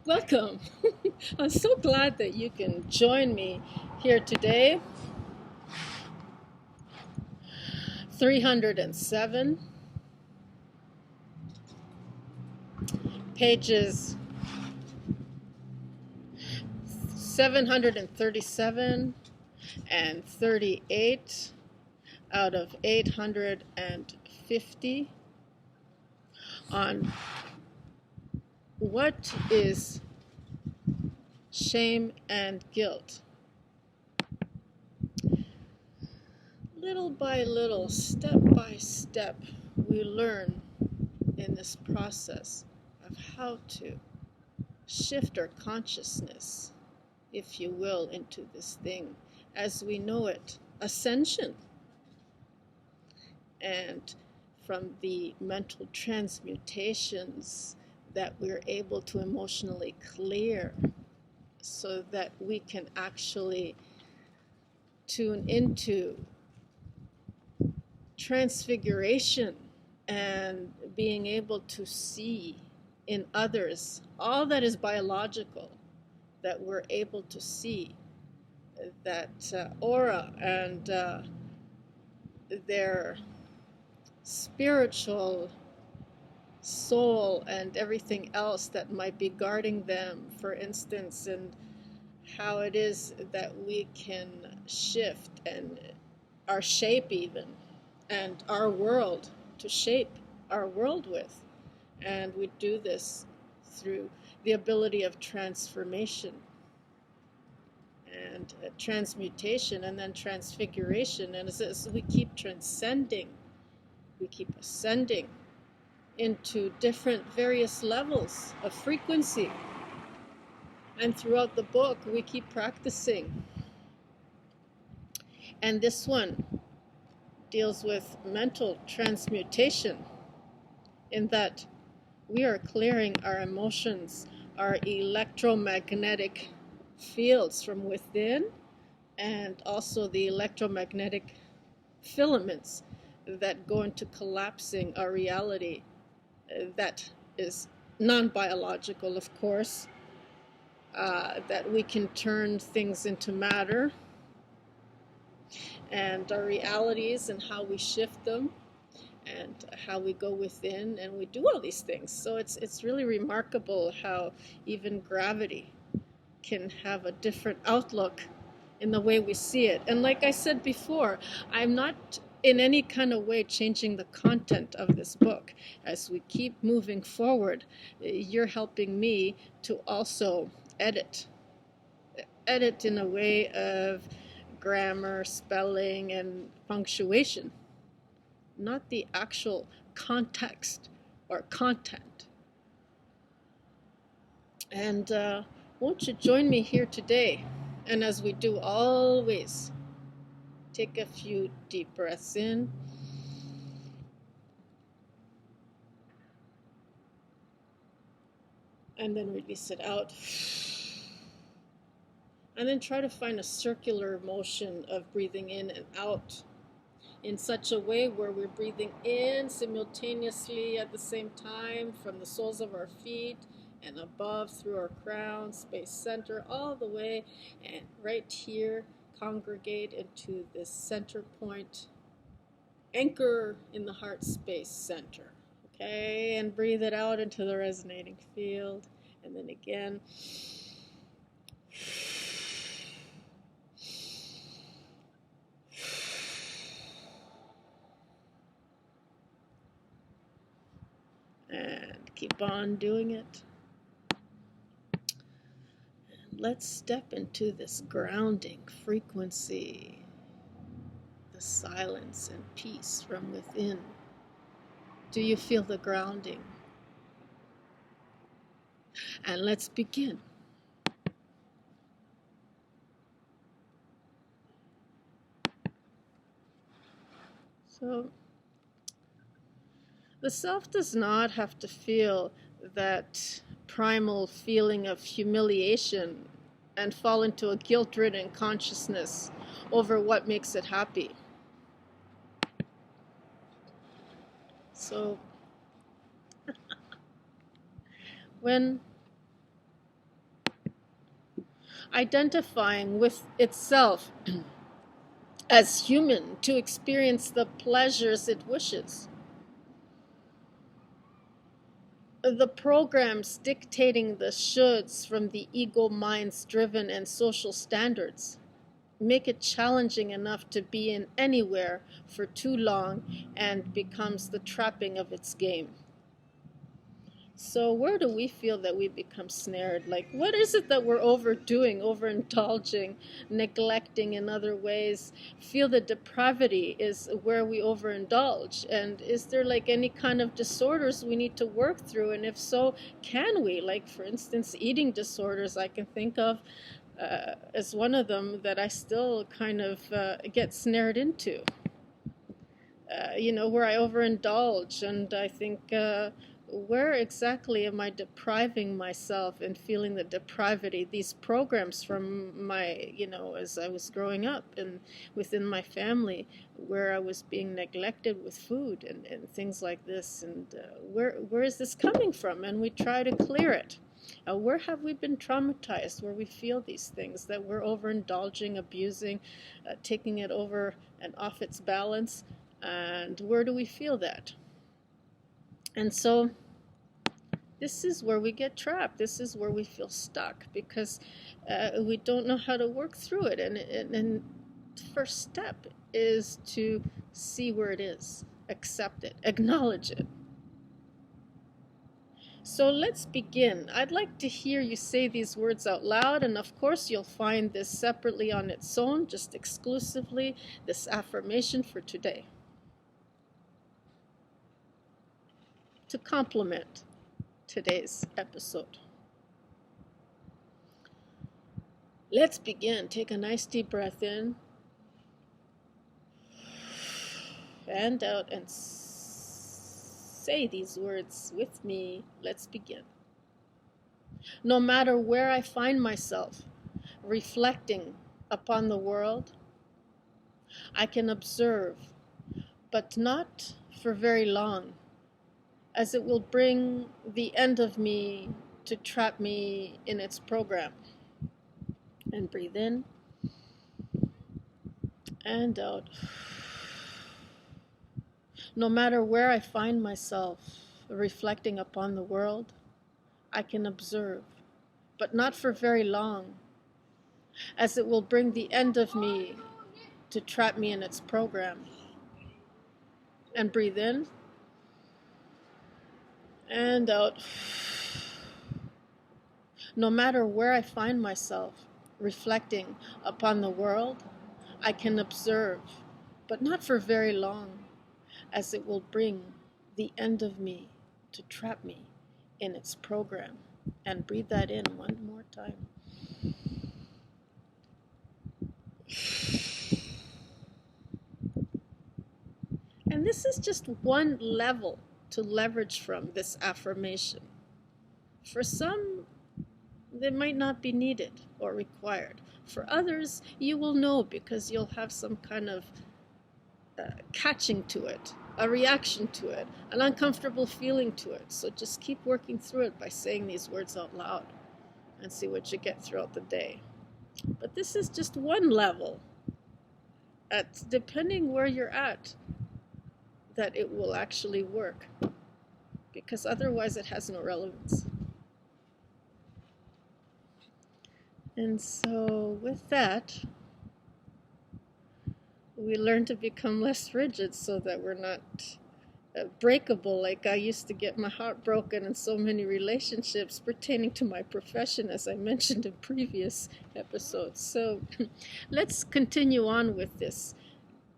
Welcome. I'm so glad that you can join me here today. 307, pages 737 and 38 out of 850 on what is shame and guilt. Little by little, step by step, we learn in this process of how to shift our consciousness, if you will, into this thing as we know it, ascension. And from the mental transmutations that we're able to emotionally clear so that we can actually tune into transfiguration and being able to see in others all that is biological, that we're able to see that aura and their spiritual soul and everything else that might be guarding them, for instance, and how it is that we can shift and our shape even, and our world, to shape our world with. And we do this through the ability of transformation and transmutation and then transfiguration. And as we keep transcending, we keep ascending into different various levels of frequency. And throughout the book, we keep practicing. And this one deals with mental transmutation, in that we are clearing our emotions, our electromagnetic fields from within, and also the electromagnetic filaments that go into collapsing our reality that is non-biological, of course, that we can turn things into matter, and our realities and how we shift them and how we go within and we do all these things. So it's really remarkable how even gravity can have a different outlook in the way we see it. And like I said before, I'm not in any kind of way changing the content of this book. As we keep moving forward, you're helping me to also edit in a way of grammar, spelling, and punctuation, not the actual context or content. And won't you join me here today? And as we do always, take a few deep breaths in. And then release it out. And then try to find a circular motion of breathing in and out in such a way where we're breathing in simultaneously at the same time from the soles of our feet and above through our crown, space center, all the way, and right here, congregate into this center point, anchor in the heart space center, okay? And breathe it out into the resonating field, and then again. And keep on doing it. Let's step into this grounding frequency, the silence and peace from within. Do you feel the grounding? And let's begin. So, the self does not have to feel that primal feeling of humiliation and fall into a guilt-ridden consciousness over what makes it happy. So, when identifying with itself as human to experience the pleasures it wishes. The programs dictating the shoulds from the ego mind's driven and social standards make it challenging enough to be in anywhere for too long and becomes the trapping of its game. So where do we feel that we become snared? Like, what is it that we're overdoing, overindulging, neglecting in other ways? Feel the depravity is where we overindulge. And is there like any kind of disorders we need to work through? And if so, can we? Like, for instance, eating disorders I can think of as one of them that I still kind of get snared into. Where I overindulge, and I think, where exactly am I depriving myself and feeling the depravity? These programs from my, as I was growing up and within my family, where I was being neglected with food and things like this, and where is this coming from? And we try to clear it. Where have we been traumatized, where we feel these things, that we're overindulging, abusing, taking it over and off its balance? And where do we feel that? And so this is where we get trapped. This is where we feel stuck, because we don't know how to work through it. And the first step is to see where it is, accept it, acknowledge it. So let's begin. I'd like to hear you say these words out loud, and of course you'll find this separately on its own, just exclusively this affirmation for today, to complement today's episode. Let's begin. Take a nice deep breath in and out, and say these words with me. Let's begin. No matter where I find myself reflecting upon the world, I can observe, but not for very long, as it will bring the end of me to trap me in its program. And breathe in and out. No matter where I find myself reflecting upon the world, I can observe, but not for very long, as it will bring the end of me to trap me in its program. And breathe in and out. No matter where I find myself reflecting upon the world, I can observe, but not for very long, as it will bring the end of me to trap me in its program. And breathe that in one more time. And this is just one level to leverage from this affirmation. For some, they might not be needed or required. For others, you will know, because you'll have some kind of catching to it, a reaction to it, an uncomfortable feeling to it. So just keep working through it by saying these words out loud and see what you get throughout the day. But this is just one level, depending where you're at, that it will actually work, because otherwise it has no relevance. And so with that, we learn to become less rigid so that we're not breakable. Like I used to get my heart broken in so many relationships pertaining to my profession, as I mentioned in previous episodes. So let's continue on with this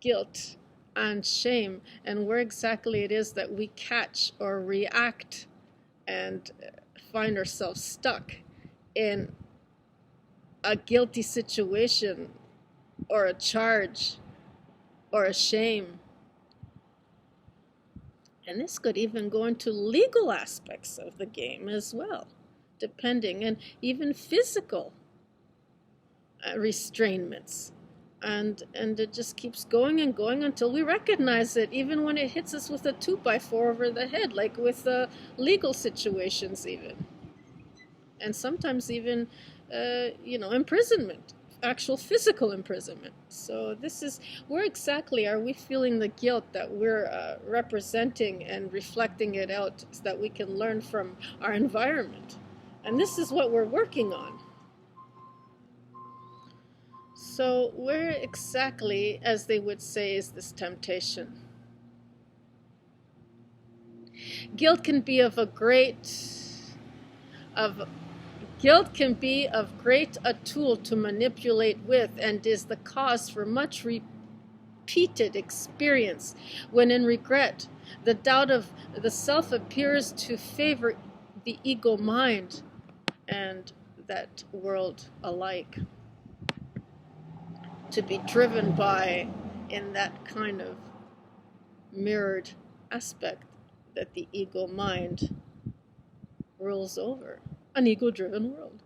guilt and shame, and where exactly it is that we catch or react and find ourselves stuck in a guilty situation or a charge or a shame. And this could even go into legal aspects of the game as well, depending, and even physical restrainments. And it just keeps going and going until we recognize it, even when it hits us with a 2x4 over the head, like with legal situations even. And sometimes even imprisonment, actual physical imprisonment. So this is, where exactly are we feeling the guilt that we're representing and reflecting it out so that we can learn from our environment? And this is what we're working on. So where exactly, as they would say, is this temptation? Guilt can be of a tool to manipulate with, and is the cause for much repeated experience, when in regret, the doubt of the self appears to favor the ego mind and that world alike, to be driven by in that kind of mirrored aspect that the ego mind rules over, an ego-driven world.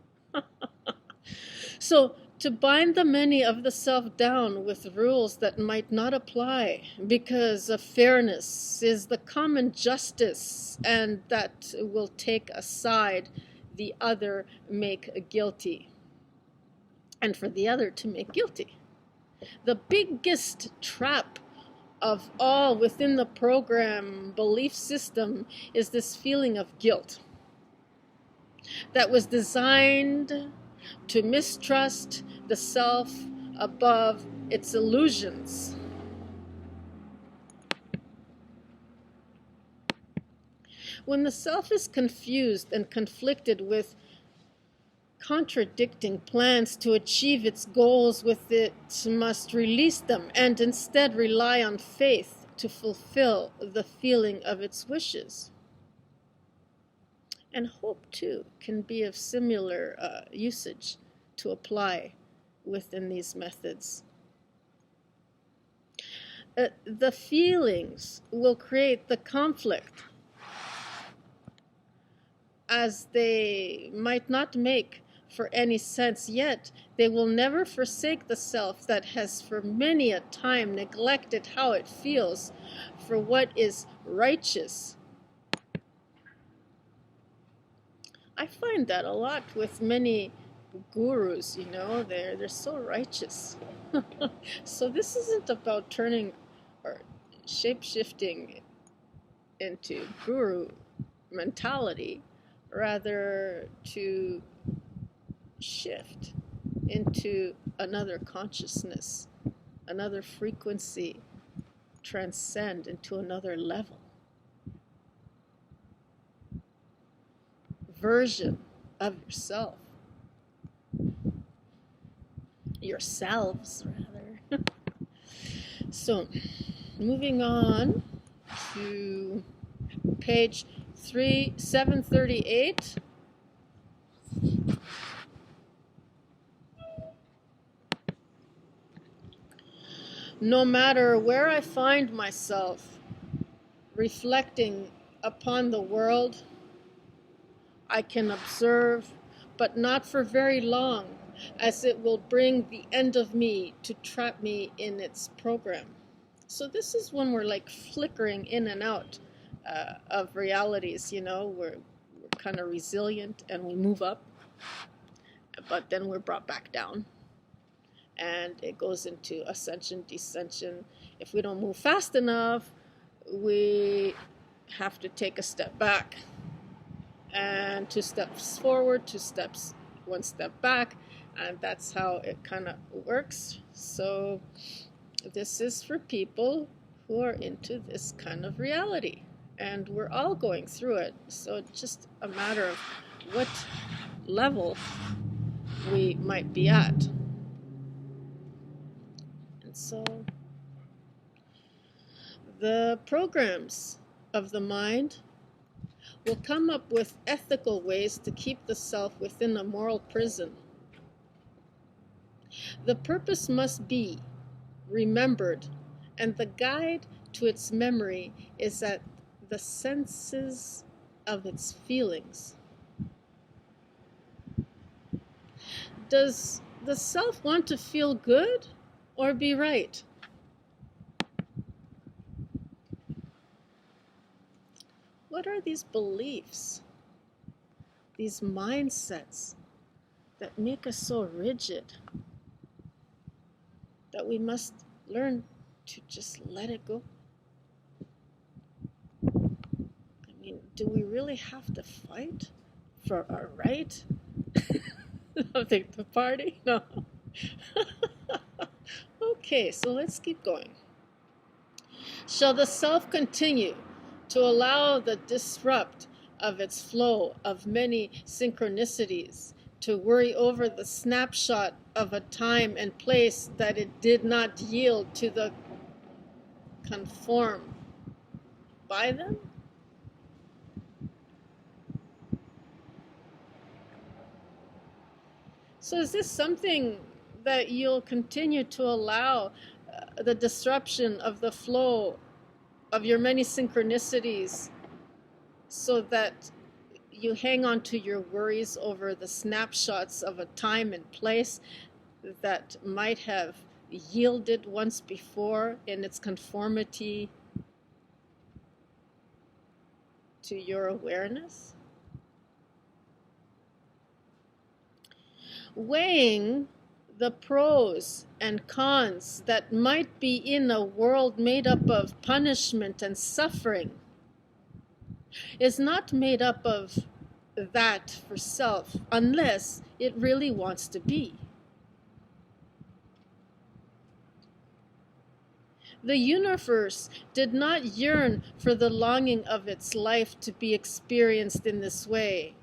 So to bind the many of the self down with rules that might not apply because of fairness is the common justice, and that will take aside the other make guilty, and for the other to make guilty. The biggest trap of all within the program belief system is this feeling of guilt that was designed to mistrust the self above its illusions. When the self is confused and conflicted with contradicting plans to achieve its goals, with it must release them and instead rely on faith to fulfill the feeling of its wishes. And hope, too, can be of similar usage to apply within these methods. The feelings will create the conflict, as they might not make for any sense, yet they will never forsake the self that has for many a time neglected how it feels for what is righteous. I find that a lot with many gurus, they're so righteous. So this isn't about turning or shape-shifting into guru mentality, rather to shift into another consciousness, another frequency, transcend into another level. Version of yourself. Yourselves, rather. So, moving on to page 738. No matter where I find myself reflecting upon the world, I can observe, but not for very long, as it will bring the end of me to trap me in its program. So this is when we're like flickering in and out of realities, we're kind of resilient and we move up, but then we're brought back down. And it goes into ascension, descension. If we don't move fast enough, we have to take a step back. And 2 steps forward, 1 step back. And that's how it kind of works. So this is for people who are into this kind of reality. And we're all going through it. So it's just a matter of what level we might be at. So the programs of the mind will come up with ethical ways to keep the self within a moral prison. The purpose must be remembered, and the guide to its memory is at the senses of its feelings. Does the self want to feel good or be right? What are these beliefs, these mindsets that make us so rigid that we must learn to just let it go? I mean, do we really have to fight for our right of the party? No. Okay, so let's keep going. Shall the self continue to allow the disrupt of its flow of many synchronicities to worry over the snapshot of a time and place that it did not yield to the conform by them? So is this something that you'll continue to allow the disruption of the flow of your many synchronicities so that you hang on to your worries over the snapshots of a time and place that might have yielded once before in its conformity to your awareness? Weighing the pros and cons that might be in a world made up of punishment and suffering is not made up of that for self unless it really wants to be. The universe did not yearn for the longing of its life to be experienced in this way.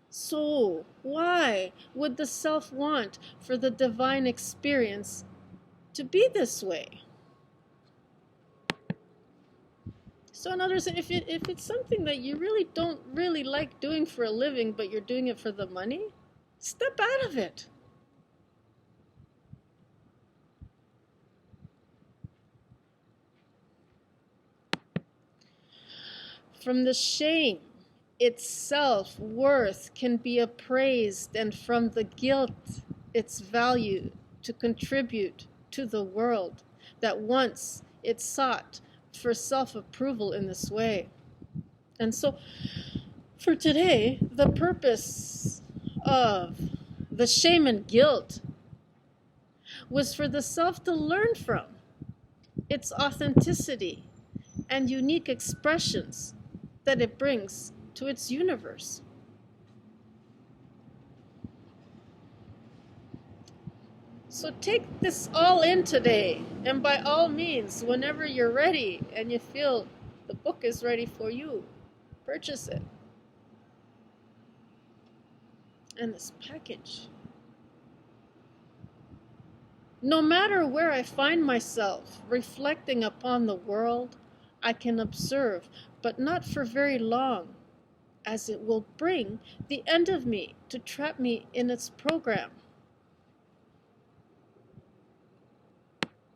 So, why would the self want for the divine experience to be this way? So in other words, if it's something that you really don't really like doing for a living, but you're doing it for the money, step out of it. From the shame, its self-worth can be appraised, and from the guilt, its value to contribute to the world that once it sought for self-approval in this way. And so, for today, the purpose of the shame and guilt was for the self to learn from its authenticity and unique expressions that it brings to its universe. So take this all in today, and by all means, whenever you're ready and you feel the book is ready for you, purchase it. And this package. No matter where I find myself reflecting upon the world, I can observe, but not for very long, as it will bring the end of me to trap me in its program.